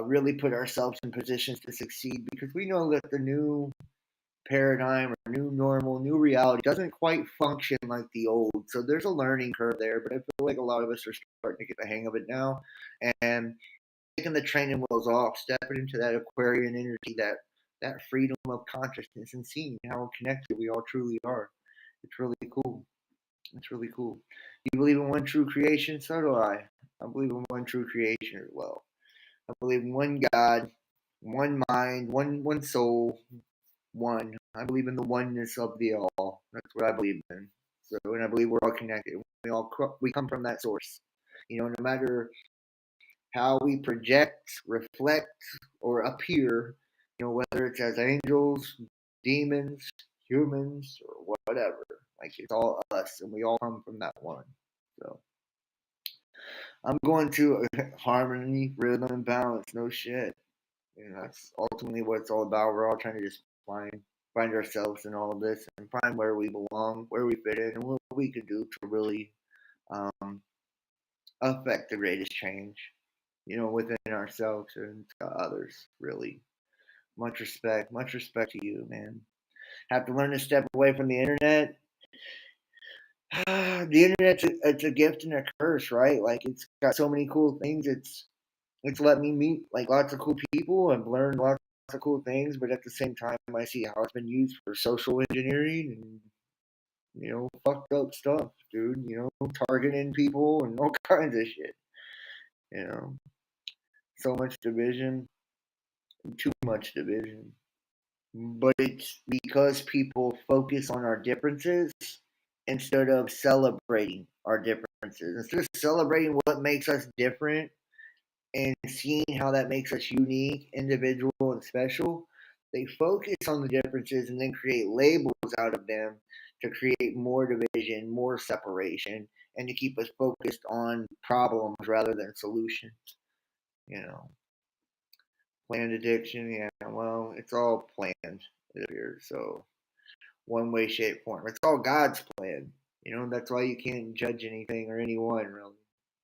really put ourselves in positions to succeed because we know that the new paradigm or new normal, new reality doesn't quite function like the old. So there's a learning curve there, but I feel like a lot of us are starting to get the hang of it now. And taking the training wheels off, stepping into that Aquarian energy, that freedom of consciousness, and seeing how connected we all truly are. It's really cool. It's really cool. You believe in one true creation? So do I. I believe in one true creation as well. I believe in one God, one mind, one soul, one. I believe in the oneness of the all. That's what I believe in. So, and I believe we're all connected. We come from that source. No matter how we project, reflect, or appear, whether it's as angels, demons, humans, or whatever. Like it's all us, and we all come from that one. So I'm going to harmony, rhythm, and balance. No shit. That's ultimately what it's all about. We're all trying to just find ourselves in all of this and find where we belong, where we fit in, and what we can do to really um, affect the greatest change. Within ourselves and to others. Really, much respect to you, man. Have to learn to step away from the internet. The internet's it's a gift and a curse, right? Like it's got so many cool things. It's let me meet like lots of cool people and learn lots of cool things, but at the same time, I see how it's been used for social engineering and fucked up stuff, dude. Targeting people and all kinds of shit. You know, so much division, too much division. But it's because people focus on our differences instead of celebrating our differences. Instead of celebrating what makes us different and seeing how that makes us unique, individual, and special, they focus on the differences and then create labels out of them to create more division, more separation, and to keep us focused on problems rather than solutions. You know, planned addiction, yeah, well, it's all planned here. So, one way, shape, form. It's all God's plan. That's why you can't judge anything or anyone, really.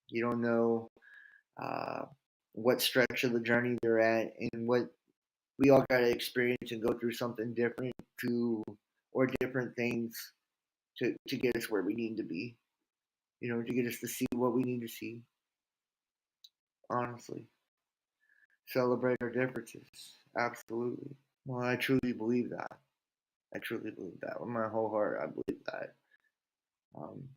You don't know uh, what stretch of the journey they're at, and what we all got to experience and go through something different or different things to get us where we need to be. To get us to see what we need to see. Honestly, celebrate our differences. Absolutely. Well, I truly believe that. I truly believe that. With my whole heart, I believe that. Um,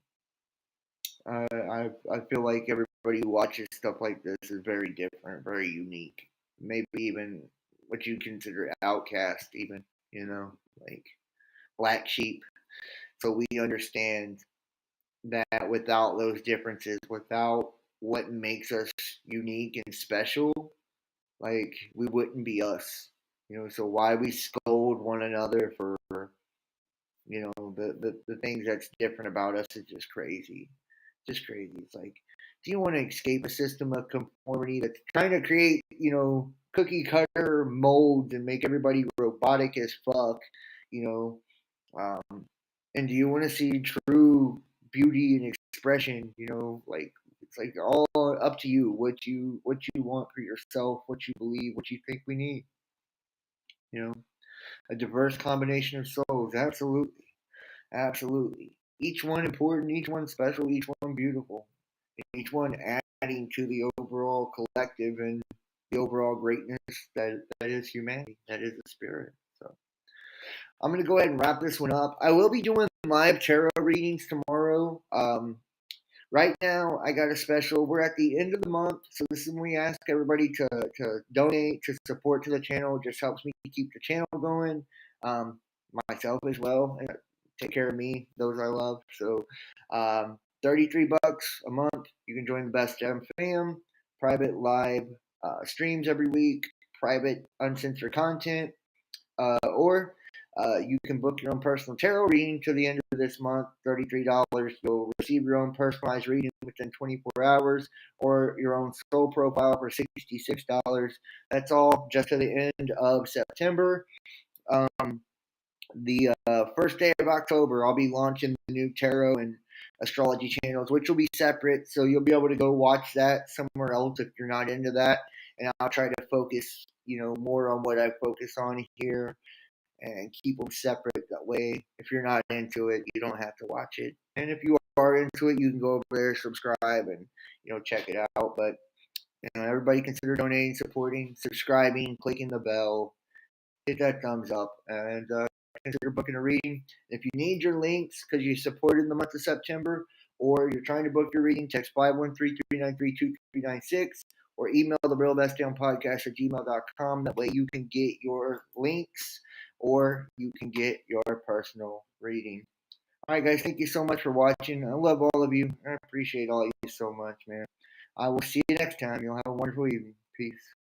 I feel like everybody who watches stuff like this is very different, very unique. Maybe even what you consider outcast, even like black sheep. So we understand that without those differences, without what makes us unique and special, like we wouldn't be us. So why we scold one another for the things that's different about us is just crazy. Just crazy. It's like, do you want to escape a system of conformity that's trying to create, cookie cutter molds and make everybody robotic as fuck, you know? And do you want to see true beauty and expression? Like it's like all up to you. What you want for yourself, what you believe, what you think we need. You know, a diverse combination of souls. Absolutely. Absolutely. Each one important, each one special, each one beautiful, each one adding to the overall collective and the overall greatness that is humanity, that is the spirit. So I'm going to go ahead and wrap this one up. I will be doing live tarot readings tomorrow. Right now, I got a special. We're at the end of the month, so this is when we ask everybody to donate, to support to the channel. It just helps me keep the channel going, um, myself as well, and take care of me, those I love. So, 33 bucks a month. You can join the Best Damn Fam, private live streams every week, private uncensored content, or you can book your own personal tarot reading to the end of this month, $33. You'll receive your own personalized reading within 24 hours, or your own soul profile for $66. That's all just to the end of September. The first day of October, I'll be launching the new tarot and astrology channels, which will be separate. So you'll be able to go watch that somewhere else if you're not into that. And I'll try to focus, more on what I focus on here and keep them separate. That way, if you're not into it, you don't have to watch it. And if you are into it, you can go over there, subscribe, and check it out. But everybody consider donating, supporting, subscribing, clicking the bell, hit that thumbs up, and consider booking a reading. If you need your links because you supported in the month of September, or you're trying to book your reading, text 513-393-2396 or email the realbestdownpodcast at gmail.com. That way you can get your links or you can get your personal reading. All right, guys, thank you so much for watching. I love all of you. I appreciate all of you so much, man. I will see you next time. You'll have a wonderful evening. Peace.